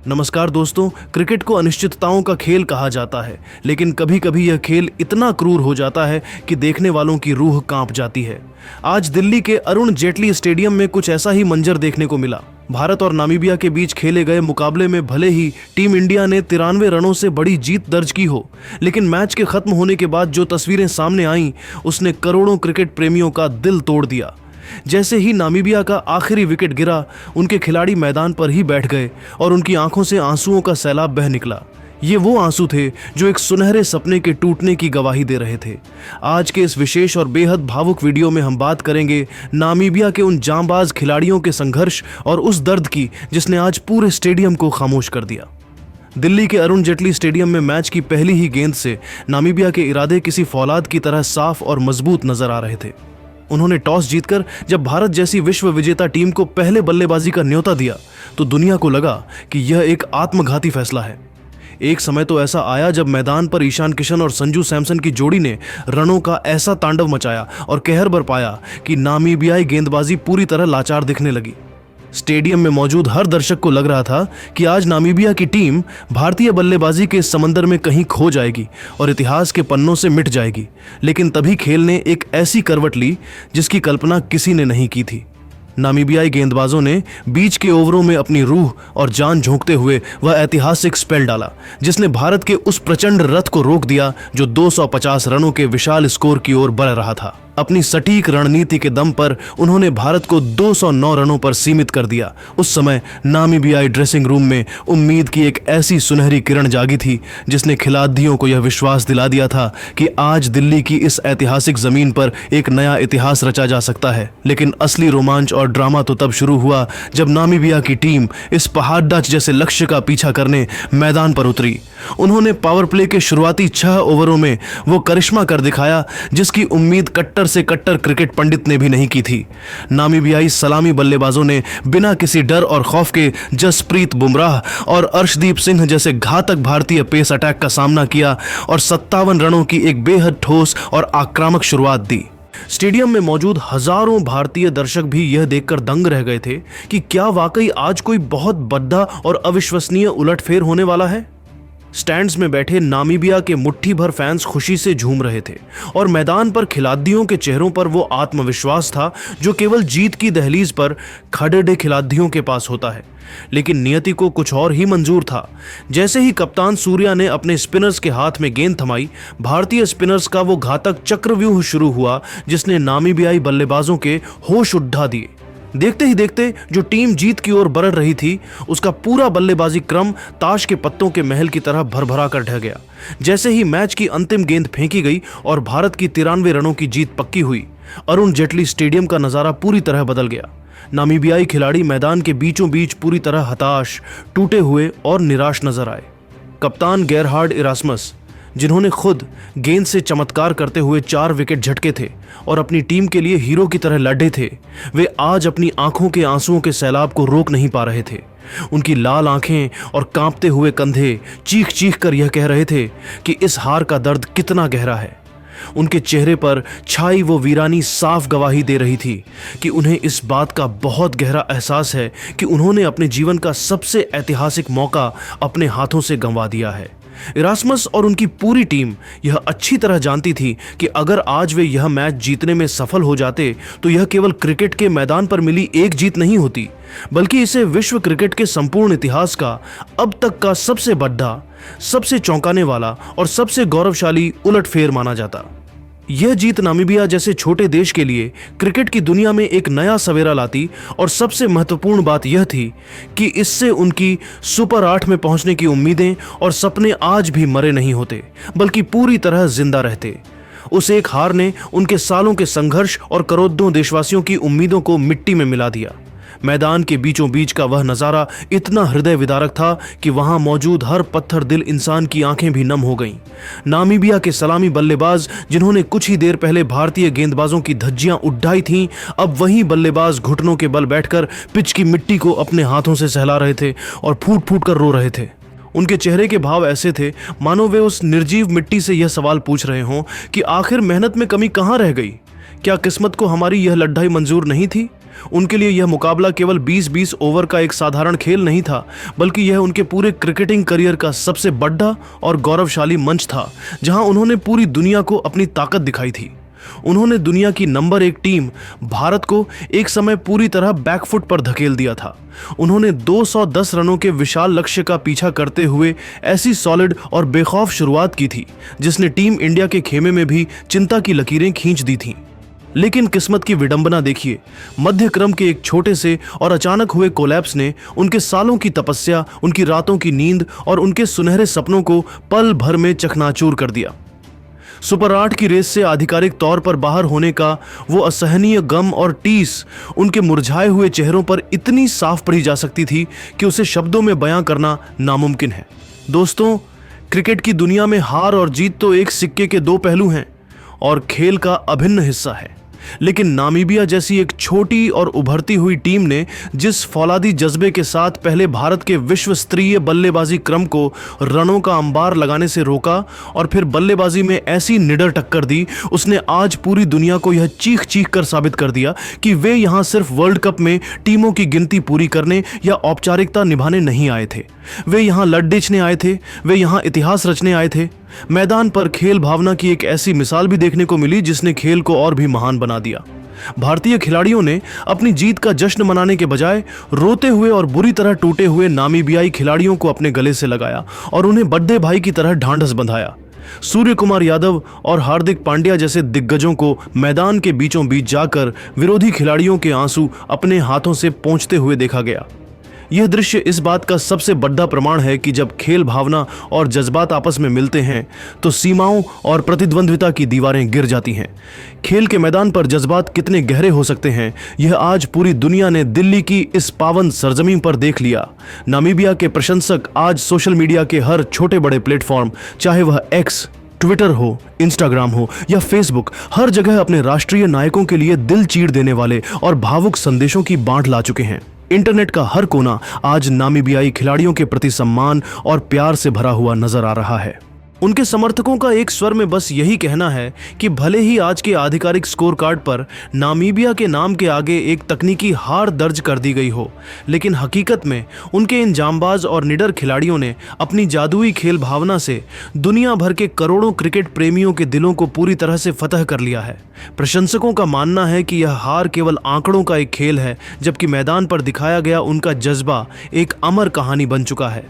नमस्कार दोस्तों। क्रिकेट को अनिश्चितताओं का खेल कहा जाता है, लेकिन कभी कभी यह खेल इतना क्रूर हो जाता है कि देखने वालों की रूह कांप जाती है। आज दिल्ली के अरुण जेटली स्टेडियम में कुछ ऐसा ही मंजर देखने को मिला। भारत और नामीबिया के बीच खेले गए मुकाबले में भले ही टीम इंडिया ने 93 रनों से बड़ी जीत दर्ज की हो, लेकिन मैच के खत्म होने के बाद जो तस्वीरें सामने आईं, उसने करोड़ों क्रिकेट प्रेमियों का दिल तोड़ दिया। जैसे ही नामीबिया का आखिरी विकेट गिरा, उनके खिलाड़ी मैदान पर ही बैठ गए और उनकी आंखों से आंसुओं का सैलाब बह निकला। ये वो आंसू थे जो एक सुनहरे सपने के टूटने की गवाही दे रहे थे। आज के इस विशेष और बेहद भावुक वीडियो में हम बात करेंगे नामीबिया के उन जांबाज खिलाड़ियों के संघर्ष और उस दर्द की जिसने आज पूरे स्टेडियम को खामोश कर दिया। दिल्ली के अरुण जेटली स्टेडियम में मैच की पहली ही गेंद से नामीबिया के इरादे किसी फौलाद की तरह साफ और मजबूत नजर आ रहे थे। उन्होंने टॉस जीतकर जब भारत जैसी विश्व विजेता टीम को पहले बल्लेबाजी का न्योता दिया, तो दुनिया को लगा कि यह एक आत्मघाती फैसला है। एक समय तो ऐसा आया जब मैदान पर ईशान किशन और संजू सैमसन की जोड़ी ने रनों का ऐसा तांडव मचाया और कहर बरपाया कि नामीबियाई गेंदबाजी पूरी तरह लाचार दिखने लगी। स्टेडियम में मौजूद हर दर्शक को लग रहा था कि आज नामीबिया की टीम भारतीय बल्लेबाजी के समंदर में कहीं खो जाएगी और इतिहास के पन्नों से मिट जाएगी। लेकिन तभी खेल ने एक ऐसी करवट ली जिसकी कल्पना किसी ने नहीं की थी। नामीबियाई गेंदबाजों ने बीच के ओवरों में अपनी रूह और जान झोंकते हुए वह ऐतिहासिक स्पेल डाला जिसने भारत के उस प्रचंड रथ को रोक दिया जो 250 रनों के विशाल स्कोर की ओर बढ़ रहा था। अपनी सटीक रणनीति के दम पर उन्होंने भारत को 209 रनों पर सीमित कर दिया। उस समय नामीबियाई ड्रेसिंग रूम में उम्मीद की एक ऐसी सुनहरी किरण जागी थी जिसने खिलाड़ियों को यह विश्वास दिला दिया था कि आज दिल्ली की इस ऐतिहासिक जमीन पर एक नया इतिहास रचा जा सकता है। लेकिन असली रोमांच और ड्रामा तो तब शुरू हुआ जब नामीबिया की टीम इस पहाड़ जैसे लक्ष्य का पीछा करने मैदान पर उतरी। उन्होंने पावर प्ले के शुरुआती 6 ओवरों में वो करिश्मा कर दिखाया जिसकी उम्मीद कट्टर से कट्टर क्रिकेट पंडित ने भी नहीं की थी। नामीबियाई सलामी बल्लेबाजों ने बिना किसी डर और खौफ के जसप्रीत बुमराह और अर्शदीप सिंह जैसे घातक भारतीय पेस अटैक का सामना किया और 57 रनों की एक बेहद ठोस और आक्रामक शुरुआत दी। स्टेडियम में मौजूद हजारों भारतीय दर्शक भी यह देखकर दंग रह गए थे कि क्या वाकई आज कोई बहुत बड़ा और अविश्वसनीय उलटफेर होने वाला है। स्टैंड्स में बैठे नामीबिया के मुट्ठी भर फैंस खुशी से झूम रहे थे और मैदान पर खिलाड़ियों के चेहरों पर वो आत्मविश्वास था जो केवल जीत की दहलीज पर खड़े खिलाड़ियों के पास होता है। लेकिन नियति को कुछ और ही मंजूर था। जैसे ही कप्तान सूर्या ने अपने स्पिनर्स के हाथ में गेंद थमाई, भारतीय स्पिनर्स का वो घातक चक्रव्यूह शुरू हुआ जिसने नामीबियाई बल्लेबाजों के होश उड़ा दिए। देखते ही देखते जो टीम जीत की ओर बढ़ रही थी, उसका पूरा बल्लेबाजी क्रम ताश के पत्तों के महल की तरह भरभरा कर ढह गया। जैसे ही मैच की अंतिम गेंद फेंकी गई और भारत की 93 रनों की जीत पक्की हुई, अरुण जेटली स्टेडियम का नजारा पूरी तरह बदल गया। नामीबियाई खिलाड़ी मैदान के बीचों बीच पूरी तरह हताश, टूटे हुए और निराश नजर आए। कप्तान गेरहार्ड इरास्मस, जिन्होंने खुद गेंद से चमत्कार करते हुए 4 विकेट झटके थे और अपनी टीम के लिए हीरो की तरह लड़े थे, वे आज अपनी आंखों के आंसुओं के सैलाब को रोक नहीं पा रहे थे। उनकी लाल आंखें और कांपते हुए कंधे चीख चीख कर यह कह रहे थे कि इस हार का दर्द कितना गहरा है। उनके चेहरे पर छाई वो वीरानी साफ गवाही दे रही थी कि उन्हें इस बात का बहुत गहरा एहसास है कि उन्होंने अपने जीवन का सबसे ऐतिहासिक मौका अपने हाथों से गंवा दिया है। इरास्मस और उनकी पूरी टीम यह अच्छी तरह जानती थी कि अगर आज वे यह मैच जीतने में सफल हो जाते तो यह केवल क्रिकेट के मैदान पर मिली एक जीत नहीं होती, बल्कि इसे विश्व क्रिकेट के संपूर्ण इतिहास का अब तक का सबसे बड़ा, सबसे चौंकाने वाला और सबसे गौरवशाली उलटफेर माना जाता। यह जीत नामीबिया जैसे छोटे देश के लिए क्रिकेट की दुनिया में एक नया सवेरा लाती और सबसे महत्वपूर्ण बात यह थी कि इससे उनकी सुपर 8 में पहुंचने की उम्मीदें और सपने आज भी मरे नहीं होते, बल्कि पूरी तरह जिंदा रहते। उस एक हार ने उनके सालों के संघर्ष और करोड़ों देशवासियों की उम्मीदों को मिट्टी में मिला दिया। मैदान के बीचों बीच का वह नजारा इतना हृदय विदारक था कि वहां मौजूद हर पत्थर दिल इंसान की आंखें भी नम हो गईं। नामीबिया के सलामी बल्लेबाज, जिन्होंने कुछ ही देर पहले भारतीय गेंदबाजों की धज्जियां उड़ाई थीं, अब वही बल्लेबाज घुटनों के बल बैठकर पिच की मिट्टी को अपने हाथों से सहला रहे थे और फूट फूट कर रो रहे थे। उनके चेहरे के भाव ऐसे थे मानो वे उस निर्जीव मिट्टी से यह सवाल पूछ रहे हों कि आखिर मेहनत में कमी कहां रह गई। क्या किस्मत को हमारी यह लड़ाई मंजूर नहीं थी? उनके लिए यह मुकाबला केवल 20-20 ओवर का एक साधारण खेल नहीं था, बल्कि यह उनके पूरे क्रिकेटिंग करियर का सबसे बड़ा और गौरवशाली मंच था, जहां उन्होंने पूरी दुनिया को अपनी ताकत दिखाई थी। उन्होंने दुनिया की नंबर 1 टीम भारत को एक समय पूरी तरह बैकफुट पर धकेल दिया था। उन्होंने 210 रनों के विशाल लक्ष्य का पीछा करते हुए ऐसी सॉलिड और बेखौफ शुरुआत की थी जिसने टीम इंडिया के खेमे में भी चिंता की लकीरें खींच दी थीं। लेकिन किस्मत की विडंबना देखिए, मध्य क्रम के एक छोटे से और अचानक हुए कोलैप्स ने उनके सालों की तपस्या, उनकी रातों की नींद और उनके सुनहरे सपनों को पल भर में चकनाचूर कर दिया। सुपर 8 की रेस से आधिकारिक तौर पर बाहर होने का वो असहनीय गम और टीस उनके मुरझाए हुए चेहरों पर इतनी साफ पढ़ी जा सकती थी कि उसे शब्दों में बयां करना नामुमकिन है। दोस्तों, क्रिकेट की दुनिया में हार और जीत तो एक सिक्के के 2 पहलू हैं और खेल का अभिन्न हिस्सा है। लेकिन नामीबिया जैसी एक छोटी और उभरती हुई टीम ने जिस फौलादी जज्बे के साथ पहले भारत के विश्व स्तरीय बल्लेबाजी क्रम को रनों का अंबार लगाने से रोका और फिर बल्लेबाजी में ऐसी निडर टक्कर दी, उसने आज पूरी दुनिया को यह चीख चीख कर साबित कर दिया कि वे यहां सिर्फ वर्ल्ड कप में टीमों की गिनती पूरी करने या औपचारिकता निभाने नहीं आए थे। वे यहां लड़ने आए थे, वे यहां इतिहास रचने आए थे। मैदान पर खेल भावना की एक ऐसी मिसाल भी देखने को मिली जिसने खेल को और भी महान बना दिया। भारतीय खिलाड़ियों ने अपनी जीत का जश्न मनाने के बजाय रोते हुए और बुरी तरह टूटे हुए नामीबियाई खिलाड़ियों को अपने गले से लगाया और उन्हें बड़े भाई की तरह ढांढस बंधाया। सूर्य कुमार यादव और हार्दिक पांड्या जैसे दिग्गजों को मैदान के बीचों बीच जाकर विरोधी खिलाड़ियों के आंसू अपने हाथों से पोंछते हुए देखा गया। यह दृश्य इस बात का सबसे बड़ा प्रमाण है कि जब खेल भावना और जज्बात आपस में मिलते हैं तो सीमाओं और प्रतिद्वंद्विता की दीवारें गिर जाती हैं। खेल के मैदान पर जज्बात कितने गहरे हो सकते हैं, यह आज पूरी दुनिया ने दिल्ली की इस पावन सरजमीन पर देख लिया। नामीबिया के प्रशंसक आज सोशल मीडिया के हर छोटे बड़े प्लेटफॉर्म, चाहे वह एक्स, ट्विटर हो, इंस्टाग्राम हो या फेसबुक, हर जगह अपने राष्ट्रीय नायकों के लिए दिल चीर देने वाले और भावुक संदेशों की बांट ला चुके हैं। इंटरनेट का हर कोना आज नामीबियाई खिलाड़ियों के प्रति सम्मान और प्यार से भरा हुआ नजर आ रहा है। उनके समर्थकों का एक स्वर में बस यही कहना है कि भले ही आज के आधिकारिक स्कोर कार्ड पर नामीबिया के नाम के आगे एक तकनीकी हार दर्ज कर दी गई हो, लेकिन हकीकत में उनके इन जांबाज और निडर खिलाड़ियों ने अपनी जादुई खेल भावना से दुनिया भर के करोड़ों क्रिकेट प्रेमियों के दिलों को पूरी तरह से फतह कर लिया है। प्रशंसकों का मानना है कि यह हार केवल आंकड़ों का एक खेल है, जबकि मैदान पर दिखाया गया उनका जज्बा एक अमर कहानी बन चुका है।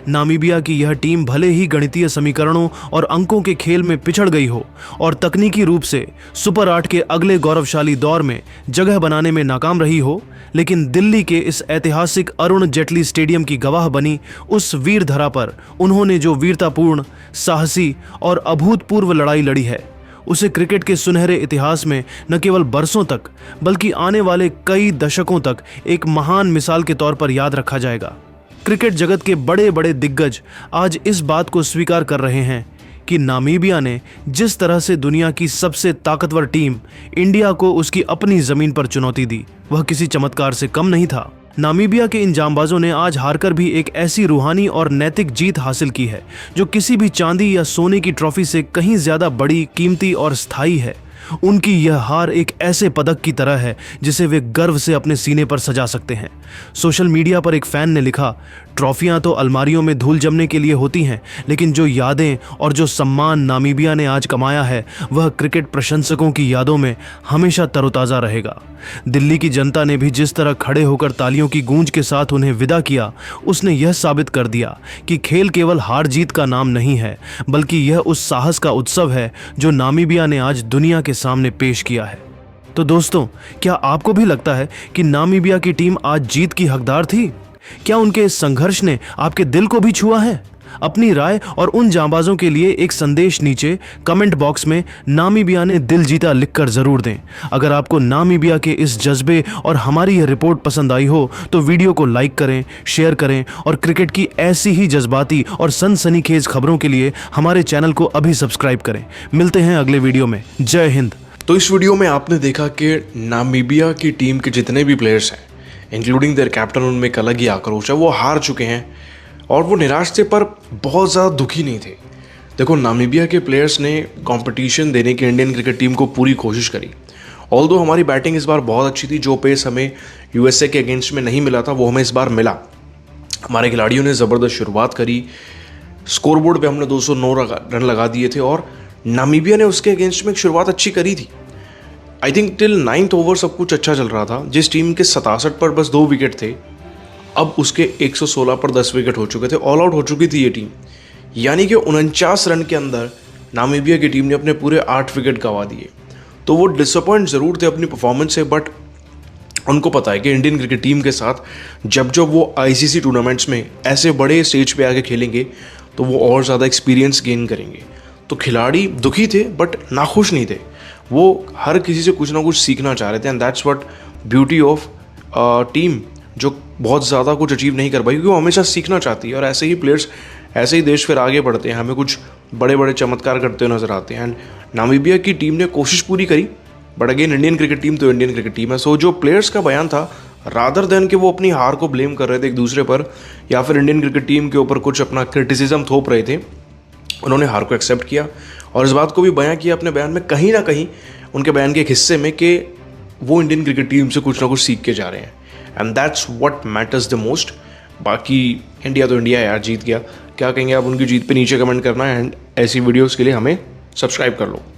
नामीबिया की यह टीम भले ही गणितीय समीकरणों और अंकों के खेल में पिछड़ गई हो और तकनीकी रूप से सुपर 8 के अगले गौरवशाली दौर में जगह बनाने में नाकाम रही हो, लेकिन दिल्ली के इस ऐतिहासिक अरुण जेटली स्टेडियम की गवाह बनी उस वीर धरा पर उन्होंने जो वीरतापूर्ण, साहसी और अभूतपूर्व लड़ाई लड़ी है, उसे क्रिकेट के सुनहरे इतिहास में न केवल बरसों तक बल्कि आने वाले कई दशकों तक एक महान मिसाल के तौर पर याद रखा जाएगा। क्रिकेट जगत के बड़े बड़े दिग्गज आज इस बात को स्वीकार कर रहे हैं कि नामीबिया ने जिस तरह से दुनिया की सबसे ताकतवर टीम इंडिया को उसकी अपनी जमीन पर चुनौती दी, वह किसी चमत्कार से कम नहीं था। नामीबिया के इन जांबाजों ने आज हारकर भी एक ऐसी रूहानी और नैतिक जीत हासिल की है जो किसी भी चांदी या सोने की ट्रॉफी से कहीं ज्यादा बड़ी, कीमती और स्थायी है। उनकी यह हार एक ऐसे पदक की तरह है जिसे वे गर्व से अपने सीने पर सजा सकते हैं। सोशल मीडिया पर एक फैन ने लिखा, ट्रॉफियां तो अलमारियों में धूल जमने के लिए होती हैं, लेकिन जो यादें और जो सम्मान नामीबिया ने आज कमाया है वह क्रिकेट प्रशंसकों की यादों में हमेशा तरोताज़ा रहेगा। दिल्ली की जनता ने भी जिस तरह खड़े होकर तालियों की गूंज के साथ उन्हें विदा किया, उसने यह साबित कर दिया कि खेल केवल हार जीत का नाम नहीं है, बल्कि यह उस साहस का उत्सव है जो नामीबिया ने आज दुनिया के सामने पेश किया है। तो दोस्तों, क्या आपको भी लगता है कि नामीबिया की टीम आज जीत की हकदार थी? क्या उनके इस संघर्ष ने आपके दिल को भी छुआ है? अपनी राय और उन जांबाजों के लिए एक संदेश नीचे कमेंट बॉक्स में नामीबिया ने दिल जीता लिखकर जरूर दें। अगर आपको नामीबिया के इस जज्बे और हमारी यह रिपोर्ट पसंद आई हो तो वीडियो को लाइक करें, शेयर करें और क्रिकेट की ऐसी ही जज्बाती और सनसनीखेज खबरों के लिए हमारे चैनल को अभी सब्सक्राइब करें। मिलते हैं अगले वीडियो में। जय हिंद। तो इस वीडियो में आपने देखा कि नामीबिया की टीम के जितने भी प्लेयर्स हैं, इंक्लूडिंग देयर कैप्टन, उनमें एक अलग ही आक्रोश है। वो हार चुके हैं और वो निराश थे पर बहुत ज़्यादा दुखी नहीं थे। देखो, नामीबिया के प्लेयर्स ने कंपटीशन देने की इंडियन क्रिकेट टीम को पूरी कोशिश करी ऑल्दो हमारी बैटिंग इस बार बहुत अच्छी थी, जो पेस हमें यूएसए के अगेंस्ट में नहीं मिला था वो हमें इस बार मिला। हमारे खिलाड़ियों ने ज़बरदस्त शुरुआत करी, स्कोरबोर्ड पे हमने 209 रन लगा दिए थे और नामीबिया ने उसके अगेंस्ट में एक शुरुआत अच्छी करी थी। I think till 9th over सब कुछ अच्छा चल रहा था। जिस टीम के 67 पर बस 2 विकेट थे, अब उसके 116 पर 10 विकेट हो चुके थे, ऑल आउट हो चुकी थी ये टीम। यानी कि 49 रन के अंदर नामीबिया की टीम ने अपने पूरे 8 विकेट गंवा दिए। तो वो डिसअपॉइंट ज़रूर थे अपनी परफॉर्मेंस से, बट उनको पता है कि इंडियन क्रिकेट टीम के साथ जब जब वो आईसीसी टूर्नामेंट्स में ऐसे बड़े स्टेज पे आके खेलेंगे तो वो और ज़्यादा एक्सपीरियंस गेन करेंगे। तो खिलाड़ी दुखी थे बट नाखुश नहीं थे, वो हर किसी से कुछ ना कुछ सीखना चाह रहे थे। And that's what beauty of team, जो बहुत ज़्यादा कुछ अचीव नहीं कर पाई क्योंकि वो हमेशा सीखना चाहती है। और ऐसे ही प्लेयर्स, ऐसे ही देश फिर आगे बढ़ते हैं, हमें कुछ बड़े बड़े चमत्कार करते हुए नजर आते हैं। एंड नामीबिया की टीम ने कोशिश पूरी करी, but again Indian cricket team तो इंडियन क्रिकेट टीम है। सो जो प्लेयर्स का बयान था, रादर देन कि वो अपनी हार को ब्लेम कर रहे थे एक दूसरे पर या फिर इंडियन क्रिकेट टीम के ऊपर कुछ अपना क्रिटिसिज्म थोप रहे थे, उन्होंने हार को एक्सेप्ट किया और इस बात को भी बयां किया अपने बयान में, कहीं ना कहीं उनके बयान के एक हिस्से में, कि वो इंडियन क्रिकेट टीम से कुछ ना कुछ सीख के जा रहे हैं। And that's what matters the most. बाकी इंडिया तो इंडिया यार, जीत गया। क्या कहेंगे आप उनकी जीत पे नीचे कमेंट करना है, एंड ऐसी वीडियोस के लिए हमें सब्सक्राइब कर लो।